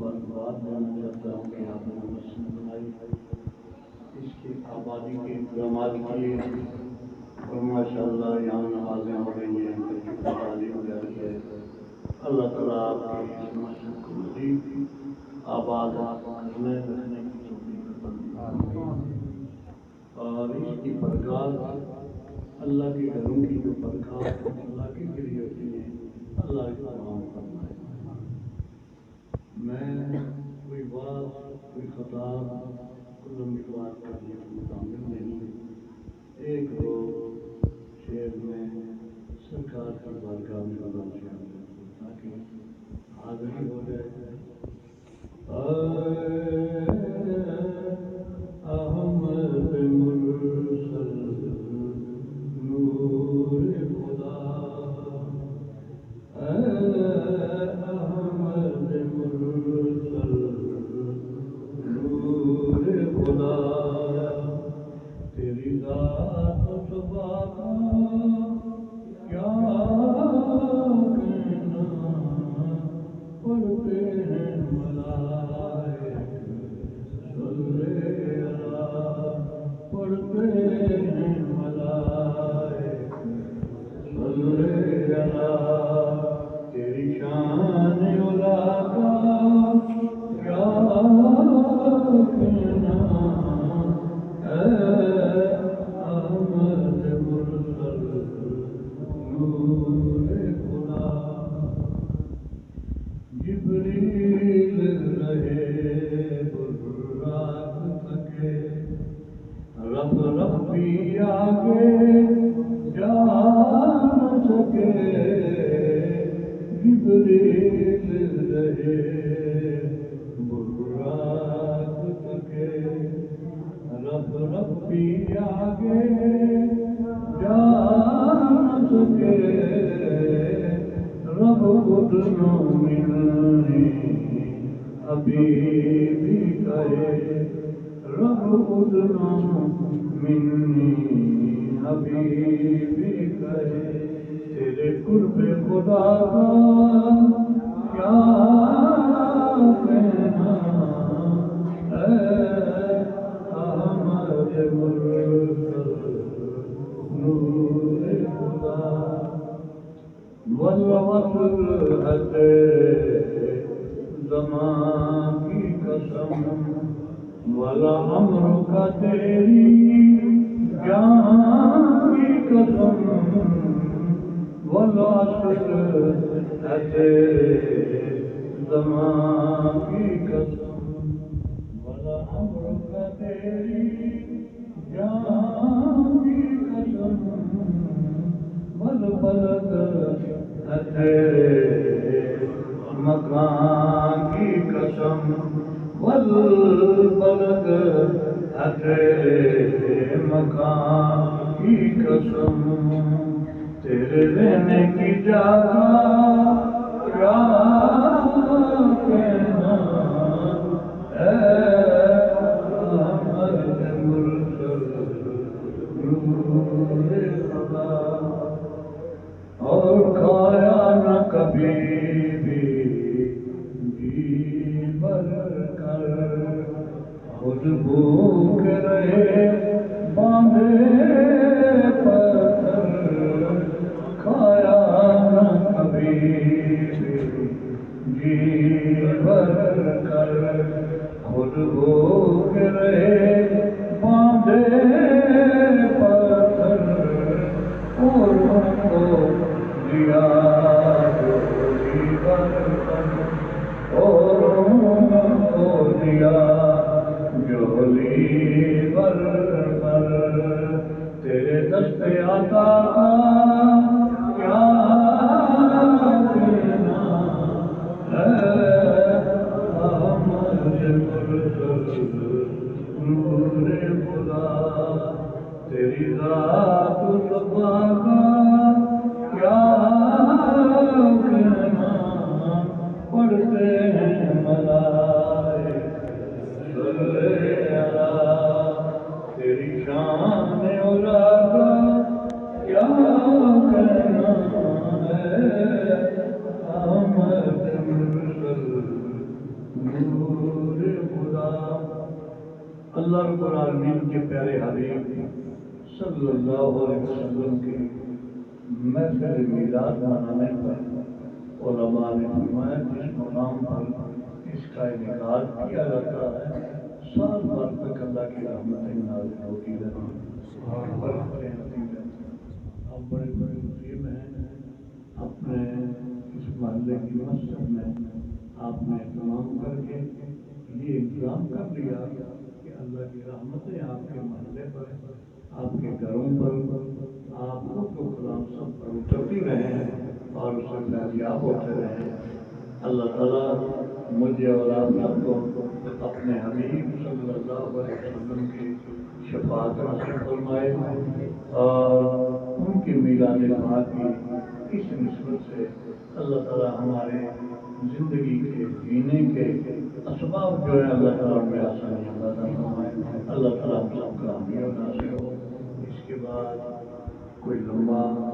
بات کرنا چاہتا ہوں کہ آپ نے مسجد بنائی، اس کی آبادی کے انتظامات کیے اور ماشاء اللہ یہاں نمازیں ہو رہی ہیں، بچوں کی تعلیم جاری ہے۔ اللہ تعالیٰ آپ کی اس مسجد کو مزید آباد کرنے رکھنے کی توفیق عطا فرمائے، اور اس کی برکات اللہ کے گھروں کی جو برکات علاقے کے لیے ہوتی ہیں اللہ کے تمام فرمائے۔ میں کوئی بات کوئی خطاب کو لمبی بات کرنے کا متعمل نہیں، ایک دو شعر میں سرکار کی بارگاہ میں گزارش کرتا ہوں تاکہ حاضری ہو جائے۔ احمد مرسل نور خدا، احمد مرسل نور خدا، تیری ذات و صفات کیا کہنا، پڑھتے ہیں ملائک صلی اللہ، پڑھتے ہیں ملائک صلی اللہ، تیری شان علا کا کیا کہنا، احمد مرسل نور خدا، جبریل رہے براق تھکے، رب رب بھی آگے جا نہ سکے، جبریل رہے براق تھکے، رب رب بھی آگے جا نہ سکے، رب ادنو منی حبیبی کہے، رب ادنو منی حبیبی کہے، تیرے قرب خدا کا کیا کہنا، احمد مرسل نور خدا، والوصل ہے تیرے زمان کی قسم، والامر کا تیری جان کی قسم، والوصل ہے تیرے زمان کی قسم، والامر کا تیری جان کی قسم، والبلد ہے تیرے مکان کی قسم، والبلد ہے تیرے مکان کی قسم، تیرے رہنے کی جگہ کیا کہنا، احمد مرسل نور خدا، اور کھایا نہ کبھی بھی جی بھر کر، خود بھوک رہے باندھے پتھر، کھایا نہ کبھی بھی جی بھر کر، خود بھوک رہے باندھے پتھر، اور ان کو دیا جو جی بھر کر، اور ان کو دیا جو جی بھر کر، تیرے دست عطا کا کیا کہنا، احمد مرسل نور خدا، تیری ذات و صفات کا کیا کہنا، پڑھتے ہیں ملائک صلی اللہ، تیری شان علا کا کیا کہنا ہے، احمد مرسل نور خدا اللہ رب العالمین کے پیارے حبیب صلی اللہ علیہ وسلم کے محفل میلاد منانے پر علماء نے فرمایا جس مقام پر اس کا انعقاد کیا جاتا ہے سال بھر تک اللہ کی رحمتیں نازل ہوتی رہتی اور برکتیں ہوتی رہتی۔ اب بڑے بڑے مسلم ہیں اپنے اس محلے کی مسجد میں آپ نے اہتمام کر کے یہ انتظام کر لیا کہ اللہ کی رحمتیں آپ کے محلے پر آپ کے گھروں پر آپ کو کلام سب پر اترتی رہے اور اس سے فیضیاب ہوتے رہے۔ اللہ تعالیٰ مجھے اور آپ سب کو اپنے حبیب صلی اللہ علیہ وسلم کی شفاعت نصیب فرمائے اور ان کی میلاد پاک کی اس نسبت سے اللہ تعالیٰ ہمارے زندگی کے جینے کے اسباب جو ہے اللہ تعالیٰ میں آسانی عطا فرمائے۔ اللہ تعالیٰ ہم سب کا حامی و ناصر ہو۔ اس کے بعد کوئی لمبا